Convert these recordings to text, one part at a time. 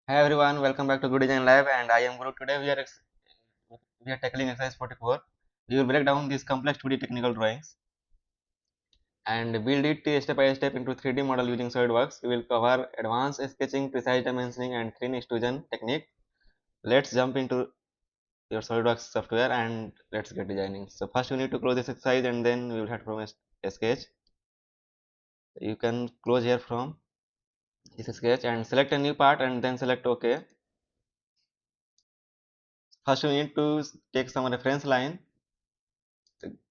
Hi everyone, welcome back to Good Design Lab, and I am Guru. Today we are tackling exercise 44. We will break down these complex 2D technical drawings and build it step by step into 3D model using SOLIDWORks. We will cover advanced sketching, precise dimensioning, and thin extrusion technique. Let's jump into your SOLIDWORks software and let's get designing. So first you need to close this exercise and then we will head from a sketch. You can close here from this sketch and select a new part and then select OK. First you need to take some reference line.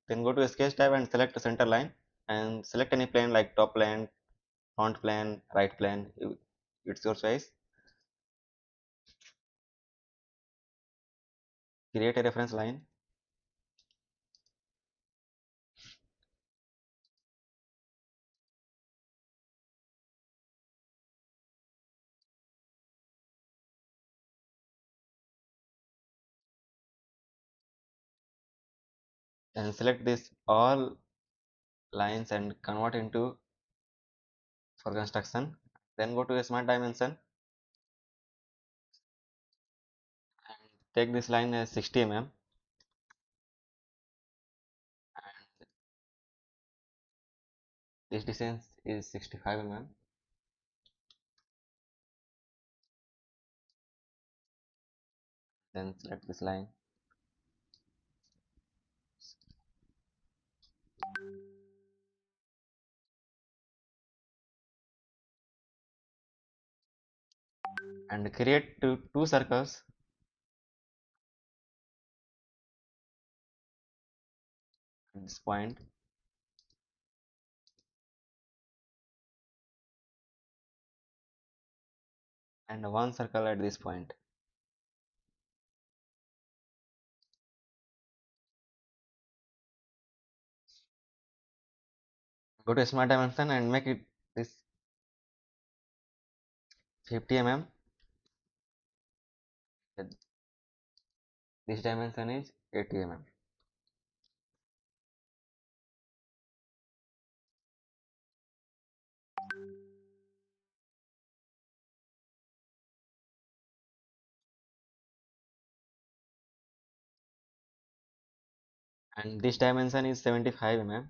Then go to sketch tab and select a center line and select any plane like top plane, front plane, right plane. It's your choice. Create a reference line and select this all lines and convert into for construction. Then go to a smart dimension and take this line as 60 mm. This distance is 65 mm. Then select this line and create two circles at this point and one circle at this point. Go to smart dimension and make it this 50 mm. This dimension is 80 mm. And this dimension is 75 mm.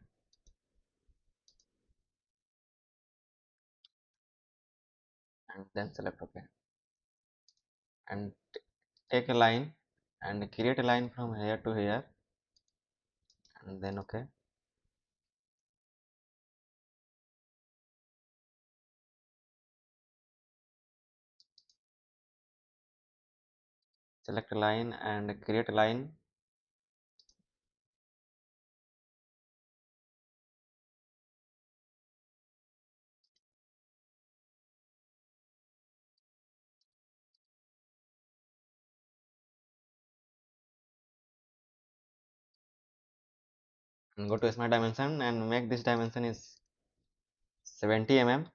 And then select OK and take a line and create a line from here to here and then OK. Select a line and create a line and go to smart dimension and make this dimension is 70 mm.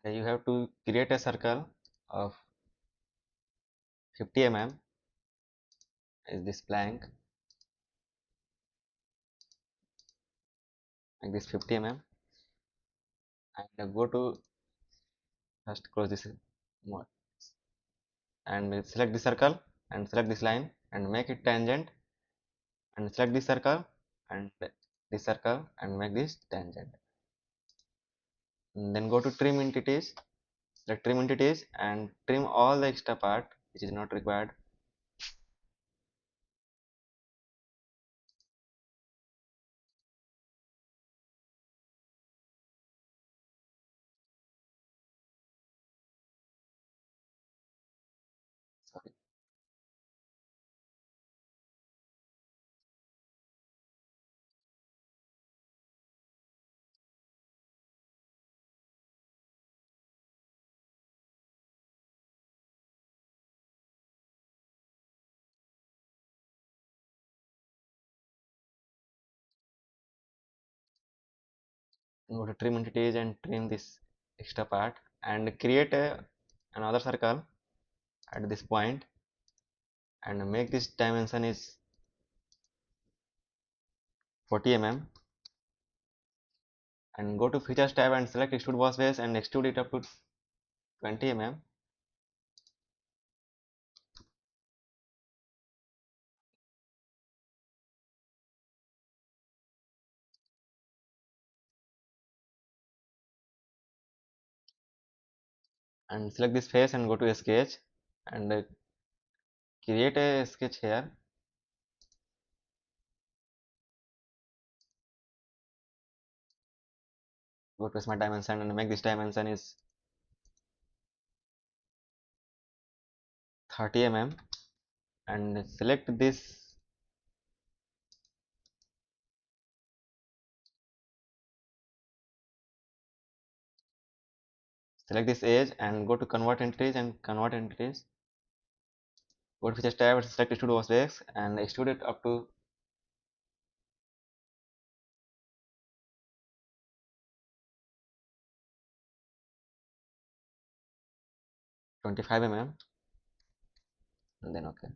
And you have to create a circle of 50 mm is this blank like this 50 mm and go to first close this more and select the circle and select this line and make it tangent and select this circle and this circle and make this tangent. And then go to trim entities, select trim entities and trim all the extra part which is not required. Sorry. Go to trim entities and trim this extra part and create another circle at this point and make this dimension is 40 mm and go to features tab and select extrude boss base and extrude it up to 20 mm. And select this face and go to sketch and create a sketch here. Go to smart dimension and make this dimension is 30 mm and select this edge and go to convert entities and convert entities. Go to features tab, select extrude boss base and extrude it up to 25 mm and then OK.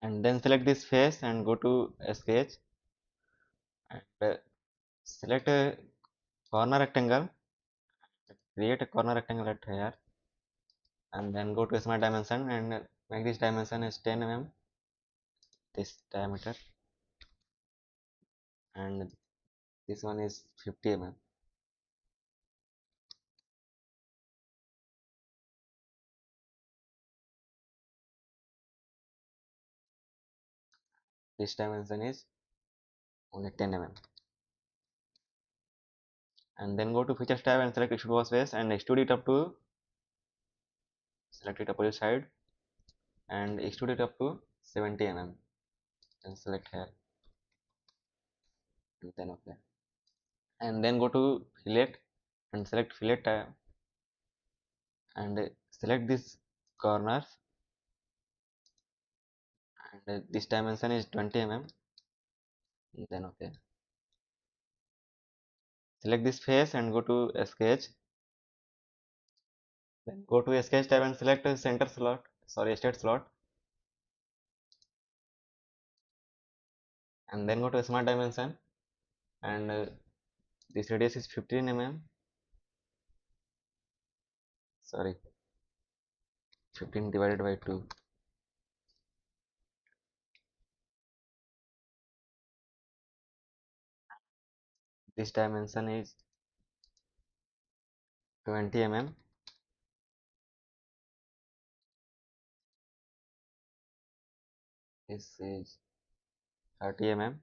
And then select this face and go to sketch and select a corner rectangle, create a corner rectangle right here and then go to smart dimension and make this dimension is 10 mm, this diameter, and this one is 50 mm. This dimension is only 10 mm. And then go to features tab and select extrude boss base and extrude it up to, select it opposite side and extrude it up to 70 mm and select here and then OK. And then go to fillet and select fillet tab and select this corners and this dimension is 20 mm and then OK. Select this face and go to sketch, then go to sketch tab and select a center slot, sorry, state slot, and then go to smart dimension and this radius is 15 mm, sorry, 15 divided by 2, this dimension is 20 mm, this is 30 mm,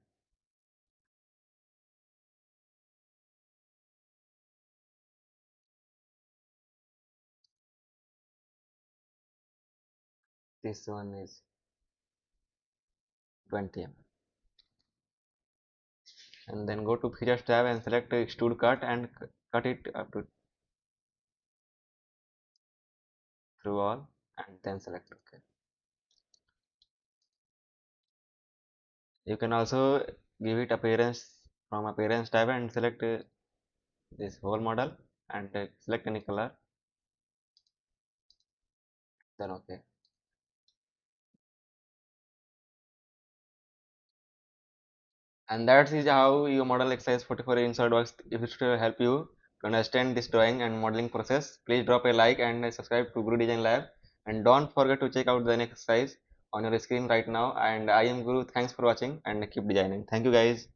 this one is 20 mm. And then go to features tab and select extrude cut and cut it up to through all and then select OK. You can also give it appearance from appearance tab and select this whole model and select any color, then OK. And that is how you model exercise 44 in SolidWorks. If it will help you to understand this drawing and modeling process, please drop a like and subscribe to Guru Design Lab. And don't forget to check out the next exercise on your screen right now. And I am Guru. Thanks for watching and keep designing. Thank you guys.